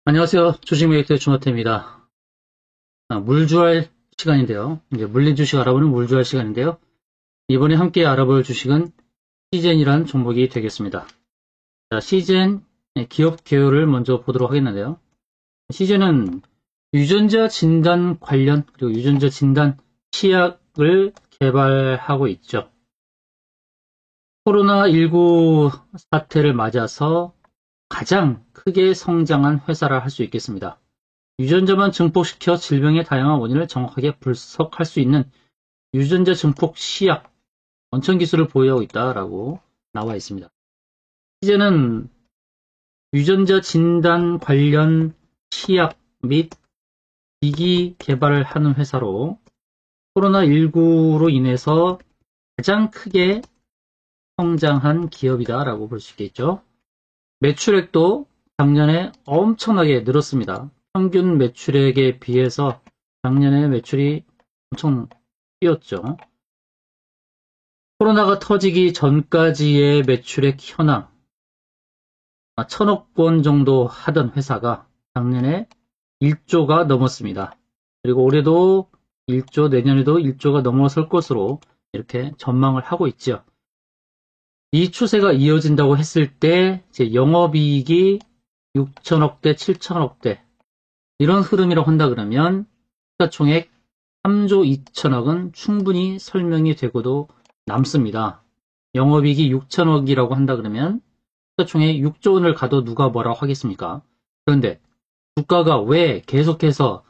안녕하세요. 주식메이트의 준호태입니다. 물주알 시간인데요. 이제 물린 주식 알아보는 물주알 시간인데요. 이번에 함께 알아볼 주식은 시젠이라는 종목이 되겠습니다. 자, 시젠 기업 개요를 먼저 보도록 하겠는데요. 시젠은 유전자 진단 관련 그리고 유전자 진단 치약을 개발하고 있죠. 코로나19 사태를 맞아서 가장 크게 성장한 회사라 할 수 있겠습니다. 유전자만 증폭시켜 질병의 다양한 원인을 정확하게 분석할 수 있는 유전자 증폭 시약 원천 기술을 보유하고 있다라고 나와 있습니다. 이제는 유전자 진단 관련 치약 및 기기 개발을 하는 회사로 코로나19로 인해서 가장 크게 성장한 기업이다라고 볼 수 있겠죠. 매출액도 작년에 엄청나게 늘었습니다. 평균 매출액에 비해서 작년에 매출이 엄청 뛰었죠. 코로나가 터지기 전까지의 매출액 현황, 1000억 원 정도 하던 회사가 작년에 1조가 넘었습니다. 그리고 올해도 1조, 내년에도 1조가 넘어설 것으로 이렇게 전망을 하고 있죠. 이 추세가 이어진다고 했을 때 이제 영업이익이 6천억대, 7천억대 이런 흐름이라고 한다 그러면 시가총액 3조 2천억은 충분히 설명이 되고도 남습니다. 영업이익이 6천억이라고 한다 그러면 시가총액 6조 원을 가도 누가 뭐라고 하겠습니까? 그런데 주가가 왜 계속해서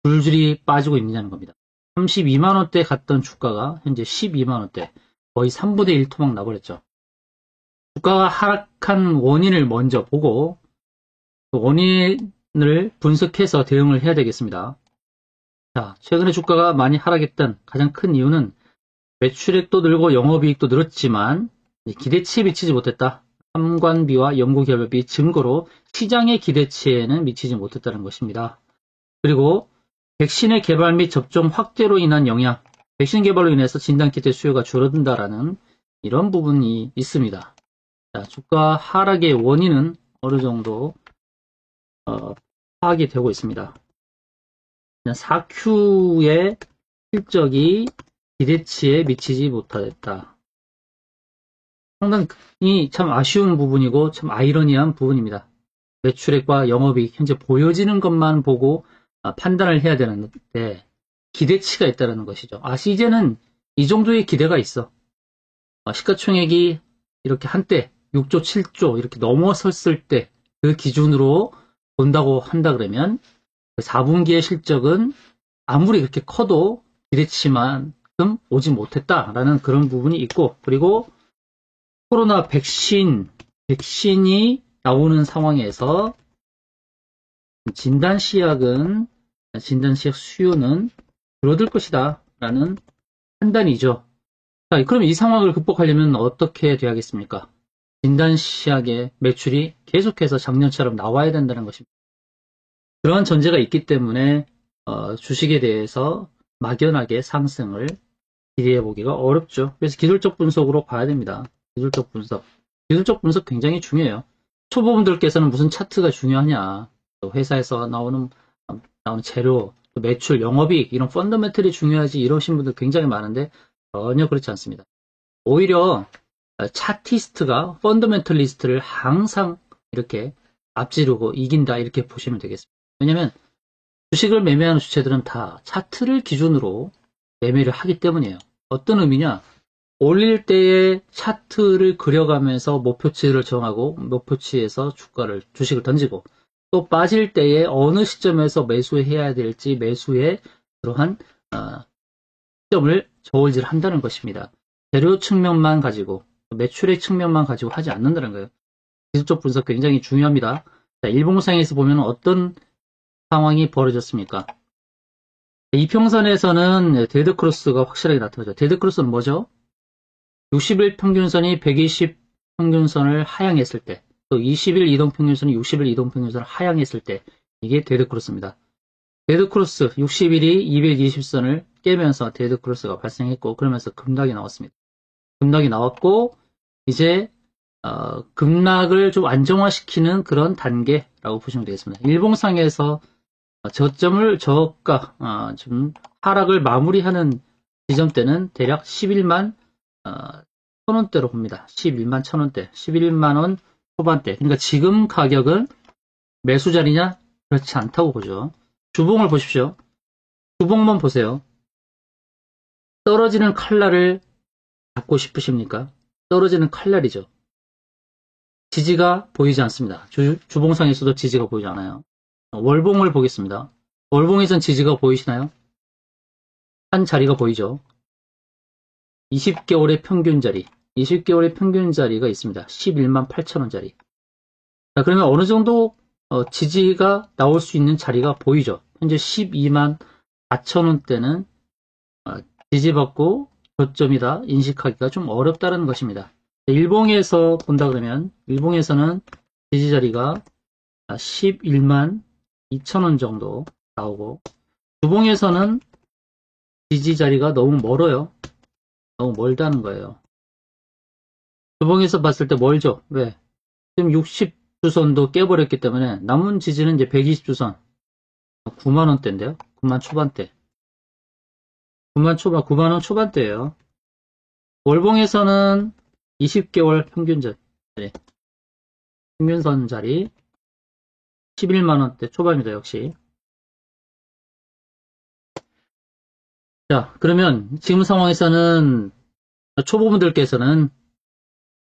줄줄이 빠지고 있느냐는 겁니다. 32만원대 갔던 주가가 현재 12만원대, 거의 3분의 1 토막 나버렸죠. 주가가 하락한 원인을 먼저 보고 그 원인을 분석해서 대응을 해야 되겠습니다. 자, 최근에 주가가 많이 하락했던 가장 큰 이유는 매출액도 늘고 영업이익도 늘었지만 기대치에 미치지 못했다. 참관비와 연구개발비 증거로 시장의 기대치에는 미치지 못했다는 것입니다. 그리고 백신의 개발 및 접종 확대로 인한 영향, 백신 개발로 인해서 진단키트 수요가 줄어든다라는 이런 부분이 있습니다. 자, 주가 하락의 원인은 어느 정도 파악이 되고 있습니다. 4Q의 실적이 기대치에 미치지 못했다. 상당히 참 아쉬운 부분이고 참 아이러니한 부분입니다. 매출액과 영업이익 현재 보여지는 것만 보고 판단을 해야 되는데 기대치가 있다는 것이죠. 시제는 이 정도의 기대가 있어. 시가총액이 이렇게 한때 6조, 7조 이렇게 넘어섰을 때 그 기준으로 본다고 한다 그러면 4분기의 실적은 아무리 그렇게 커도 기대치만큼 오지 못했다라는 그런 부분이 있고, 그리고 코로나 백신이 나오는 상황에서 진단시약 수요는 줄어들 것이다 라는 판단이죠. 자, 그럼 이 상황을 극복하려면 어떻게 돼야겠습니까? 진단시약의 매출이 계속해서 작년처럼 나와야 된다는 것입니다. 그러한 전제가 있기 때문에 주식에 대해서 막연하게 상승을 기대해 보기가 어렵죠. 그래서 기술적 분석으로 봐야 됩니다. 기술적 분석 굉장히 중요해요. 초보분들께서는 무슨 차트가 중요하냐, 또 회사에서 나오는 재료, 또 매출, 영업이익 이런 펀더멘털이 중요하지 이러신 분들 굉장히 많은데 전혀 그렇지 않습니다. 오히려 차티스트가 펀더멘털리스트를 항상 이렇게 앞지르고 이긴다 이렇게 보시면 되겠습니다. 왜냐하면 주식을 매매하는 주체들은 다 차트를 기준으로 매매를 하기 때문이에요. 어떤 의미냐? 올릴 때에 차트를 그려가면서 목표치를 정하고 목표치에서 주식을 던지고, 또 빠질 때에 어느 시점에서 매수해야 될지 매수의 그러한 시점을 저울질한다는 것입니다. 재료 측면만 가지고 매출의 측면만 가지고 하지 않는다는 거예요. 기술적 분석 굉장히 중요합니다. 자, 일봉상에서 보면 어떤 상황이 벌어졌습니까? 이평선에서는 데드크로스가 확실하게 나타나죠. 데드크로스는 뭐죠? 60일 평균선이 120 평균선을 하향했을 때, 또 20일 이동평균선이 60일 이동평균선을 하향했을 때, 이게 데드크로스입니다. 데드크로스 60일이 220선을 깨면서 데드크로스가 발생했고, 그러면서 급락이 나왔습니다. 급락이 나왔고, 이제 급락을 좀 안정화시키는 그런 단계라고 보시면 되겠습니다. 일봉상에서 저가 좀 하락을 마무리하는 지점대는 대략 11만 1,000원대로 봅니다. 11만 1,000원대, 11만원 초반대. 그러니까 지금 가격은 매수 자리냐? 그렇지 않다고 보죠. 주봉을 보십시오. 주봉만 보세요. 떨어지는 칼날을 잡고 싶으십니까? 떨어지는 칼날이죠. 지지가 보이지 않습니다. 주봉상에서도 지지가 보이지 않아요. 월봉을 보겠습니다. 월봉에선 지지가 보이시나요? 한 자리가 보이죠. 20개월의 평균 자리, 20개월의 평균 자리가 있습니다. 11만 8천원짜리. 자, 그러면 어느 정도 지지가 나올 수 있는 자리가 보이죠. 현재 12만 4천원대는 지지받고 저점이다 인식하기가 좀 어렵다는 것입니다. 일봉에서 본다 그러면 일봉에서는 지지 자리가 11만 2천원 정도 나오고, 주봉에서는 지지 자리가 너무 멀어요. 너무 멀다는 거예요. 주봉에서 봤을 때 멀죠. 왜? 지금 60주선도 깨버렸기 때문에 남은 지지는 이제 120주선 9만원대인데요. 9만 초반대. 9만원 초반대예요. 월봉에서는 20개월 평균 자리, 평균선 자리 11만원대 초반입니다. 역시. 자, 그러면 지금 상황에서는 초보분들께서는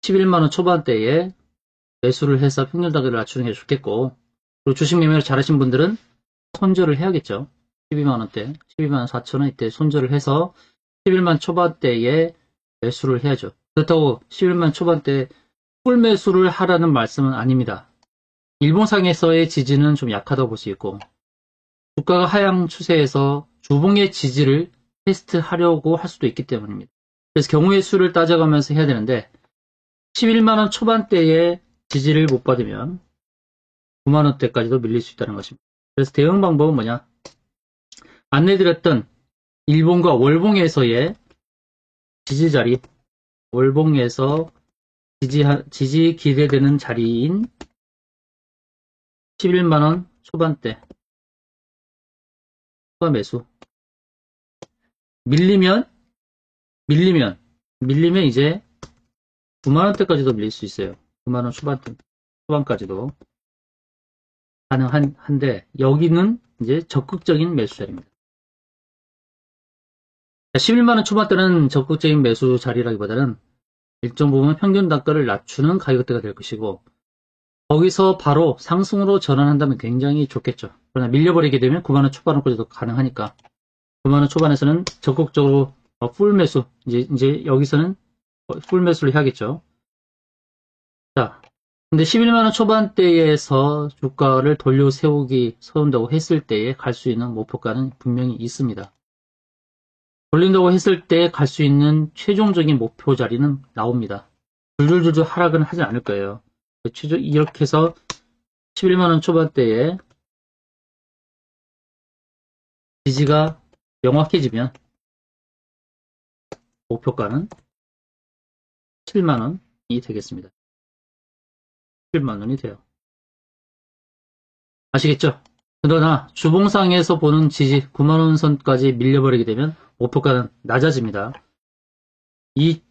11만원 초반대에 매수를 해서 평균 단가를 낮추는 게 좋겠고, 그리고 주식 매매를 잘하신 분들은 손절을 해야겠죠. 12만원대, 12만 4천원 이때 손절을 해서 11만 초반대에 매수를 해야죠. 그렇다고 11만 초반대 풀 매수를 하라는 말씀은 아닙니다. 일봉상에서의 지지는 좀 약하다고 볼 수 있고, 주가가 하향 추세에서 주봉의 지지를 테스트하려고 할 수도 있기 때문입니다. 그래서 경우의 수를 따져가면서 해야 되는데, 11만원 초반대에 지지를 못 받으면 9만원대까지도 밀릴 수 있다는 것입니다. 그래서 대응 방법은 뭐냐? 안내드렸던 일봉과 월봉에서의 지지 자리, 월봉에서 지지 기대되는 자리인 11만원 초반대 초과 매수. 밀리면 이제 9만원대까지도 밀릴 수 있어요. 9만원 초반까지도 가능한데, 여기는 이제 적극적인 매수 자리입니다. 11만원 초반대는 적극적인 매수 자리라기보다는 일정 부분 평균 단가를 낮추는 가격대가 될 것이고, 거기서 바로 상승으로 전환한다면 굉장히 좋겠죠. 그러나 밀려버리게 되면 9만원 초반까지도 가능하니까 9만원 초반에서는 적극적으로 풀 매수, 이제 여기서는 풀 매수를 해야겠죠. 자, 근데 11만원 초반대에서 주가를 돌려 세운다고 했을 때에 갈 수 있는 목표가는 분명히 있습니다. 돌린다고 했을 때 갈 수 있는 최종적인 목표 자리는 나옵니다. 줄줄줄 하락은 하진 않을 거예요. 이렇게 해서 11만원 초반대에 지지가 명확해지면 목표가는 7만원이 되겠습니다. 7만원이 돼요. 아시겠죠? 그러나 주봉상에서 보는 지지 9만원 선까지 밀려버리게 되면 목표가는 낮아집니다. 이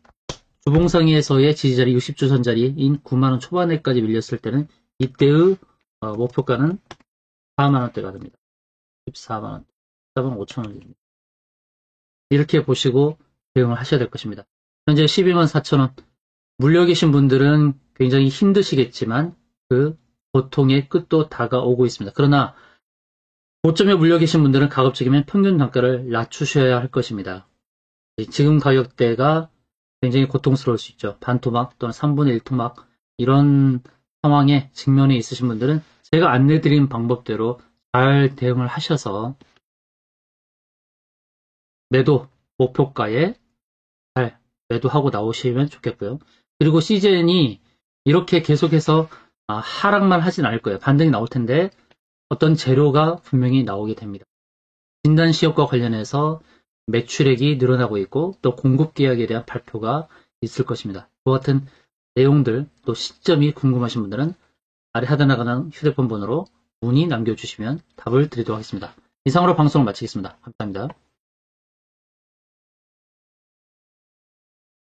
주봉상에서의 지지자리 60주선 자리인 9만원 초반에까지 밀렸을 때는 이때의 목표가는 4만원대가 됩니다. 14만원, 14만 5천원입니다. 이렇게 보시고 대응을 하셔야 될 것입니다. 현재 12만 4천원 물려 계신 분들은 굉장히 힘드시겠지만 그 고통의 끝도 다가오고 있습니다. 그러나 고점에 물려 계신 분들은 가급적이면 평균 단가를 낮추셔야 할 것입니다. 지금 가격대가 굉장히 고통스러울 수 있죠. 반토막 또는 3분의 1토막 이런 상황에 직면해 있으신 분들은 제가 안내드린 방법대로 잘 대응을 하셔서 매도 목표가에 잘 매도하고 나오시면 좋겠고요. 그리고 시즌이 이렇게 계속해서 하락만 하진 않을 거예요. 반등이 나올 텐데 어떤 재료가 분명히 나오게 됩니다. 진단 시험과 관련해서 매출액이 늘어나고 있고 또 공급 계약에 대한 발표가 있을 것입니다. 그와 같은 내용들 또 시점이 궁금하신 분들은 아래 하단에 나가는 휴대폰 번호로 문의 남겨주시면 답을 드리도록 하겠습니다. 이상으로 방송을 마치겠습니다. 감사합니다.